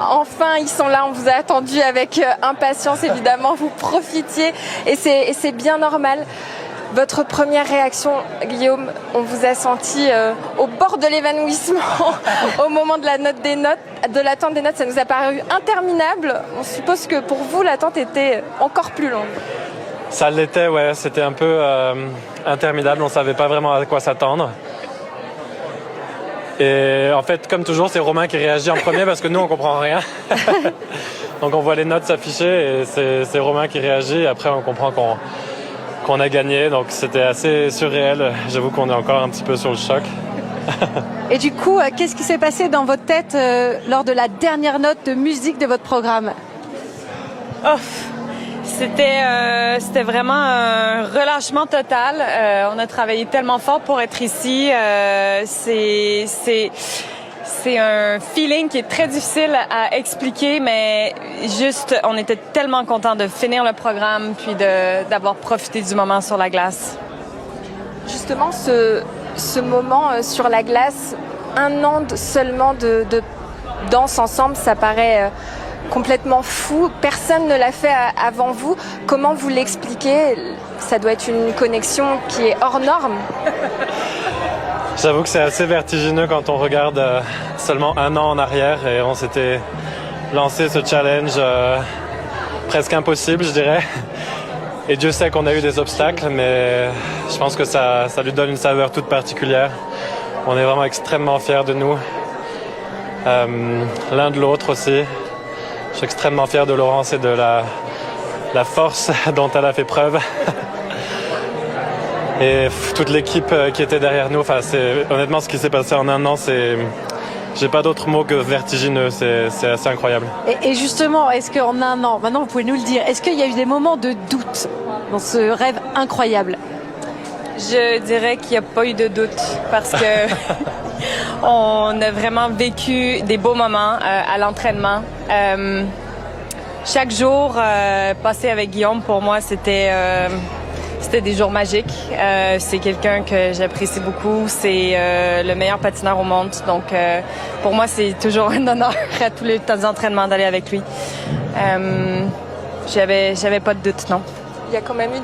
Enfin, ils sont là, on vous a attendu avec impatience, évidemment, vous profitiez et c'est bien normal. Votre première réaction, Guillaume, on vous a senti au bord de l'évanouissement au moment de l'attente des notes, ça nous a paru interminable. On suppose que pour vous, l'attente était encore plus longue. Ça l'était, ouais, c'était un peu interminable, on ne savait pas vraiment à quoi s'attendre. Et en fait, comme toujours, c'est Romain qui réagit en premier parce que nous, on comprend rien. Donc on voit les notes s'afficher et c'est Romain qui réagit et après on comprend qu'on a gagné. Donc c'était assez surréel. J'avoue qu'on est encore un petit peu sur le choc. Et du coup, qu'est-ce qui s'est passé dans votre tête lors de la dernière note de musique de votre programme? C'était vraiment un relâchement total. On a travaillé tellement fort pour être ici. C'est un feeling qui est très difficile à expliquer, mais juste, on était tellement contents de finir le programme puis d'avoir profité du moment sur la glace. Justement, ce moment sur la glace, un an seulement de danse ensemble, ça paraît complètement fou. Personne ne l'a fait avant vous. Comment vous l'expliquez? Ça doit être une connexion qui est hors norme. J'avoue que c'est assez vertigineux quand on regarde seulement un an en arrière et on s'était lancé ce challenge presque impossible, je dirais. Et Dieu sait qu'on a eu des obstacles, mais je pense que ça lui donne une saveur toute particulière. On est vraiment extrêmement fiers de nous, l'un de l'autre aussi. Je suis extrêmement fier de Laurence et de la force dont elle a fait preuve. Et toute l'équipe qui était derrière nous, honnêtement, ce qui s'est passé en un an, j'ai pas d'autre mot que vertigineux, c'est assez incroyable. Et justement, est-ce qu'en un an, maintenant vous pouvez nous le dire, est-ce qu'il y a eu des moments de doute dans ce rêve incroyable? Je dirais qu'il n'y a pas eu de doute parce que on a vraiment vécu des beaux moments à l'entraînement. Chaque jour passé avec Guillaume, pour moi, c'était des jours magiques. C'est quelqu'un que j'apprécie beaucoup. C'est le meilleur patineur au monde. Donc, pour moi, c'est toujours un honneur à tous les temps d'entraînement d'aller avec lui. J'avais pas de doute, non. Il y a quand même eu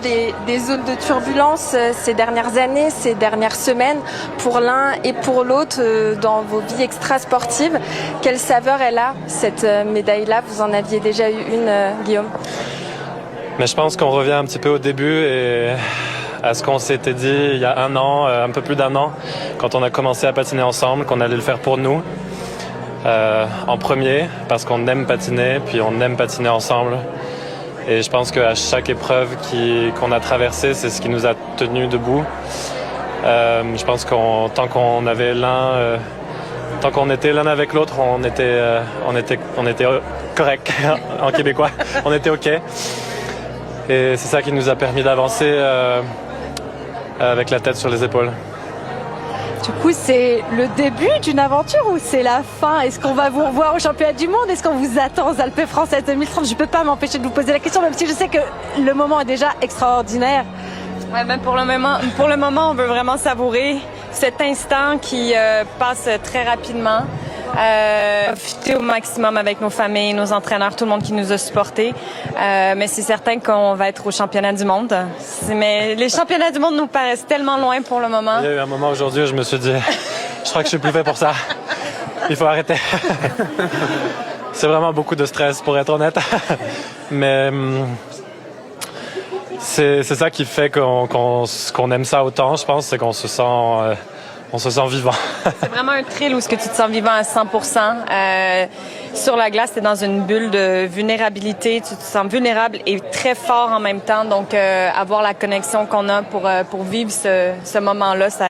des zones de turbulence ces dernières années, ces dernières semaines, pour l'un et pour l'autre dans vos vies extrasportives. Quelle saveur elle a, cette médaille-là? Vous en aviez déjà eu une, Guillaume? Mais je pense qu'on revient un petit peu au début et à ce qu'on s'était dit il y a un an, un peu plus d'un an, quand on a commencé à patiner ensemble, qu'on allait le faire pour nous. En premier, parce qu'on aime patiner, puis on aime patiner ensemble. Et je pense qu'à chaque épreuve qu'on a traversée, c'est ce qui nous a tenus debout. Je pense tant qu'on avait tant qu'on était l'un avec l'autre, on était correct en québécois. On était OK. Et c'est ça qui nous a permis d'avancer avec la tête sur les épaules. Du coup, c'est le début d'une aventure ou c'est la fin? Est-ce qu'on va vous revoir au championnat du monde? Est-ce qu'on vous attend aux Alpes françaises 2030? Je ne peux pas m'empêcher de vous poser la question, même si je sais que le moment est déjà extraordinaire. Ouais, ben pour le moment, on veut vraiment savourer cet instant qui passe très rapidement. Profiter au maximum avec nos familles, nos entraîneurs, tout le monde qui nous a supportés. Mais c'est certain qu'on va être au championnat du monde. Mais les championnats du monde nous paraissent tellement loin pour le moment. Il y a eu un moment aujourd'hui où je me suis dit, je crois que je suis plus fait pour ça. Il faut arrêter. C'est vraiment beaucoup de stress, pour être honnête. Mais c'est ça qui fait qu'on aime ça autant, je pense, c'est qu'on se sent vivant. C'est vraiment un thrill où ce que tu te sens vivant à 100%. Sur la glace, tu es dans une bulle de vulnérabilité. Tu te sens vulnérable et très fort en même temps. Donc, avoir la connexion qu'on a pour vivre ce moment-là, ça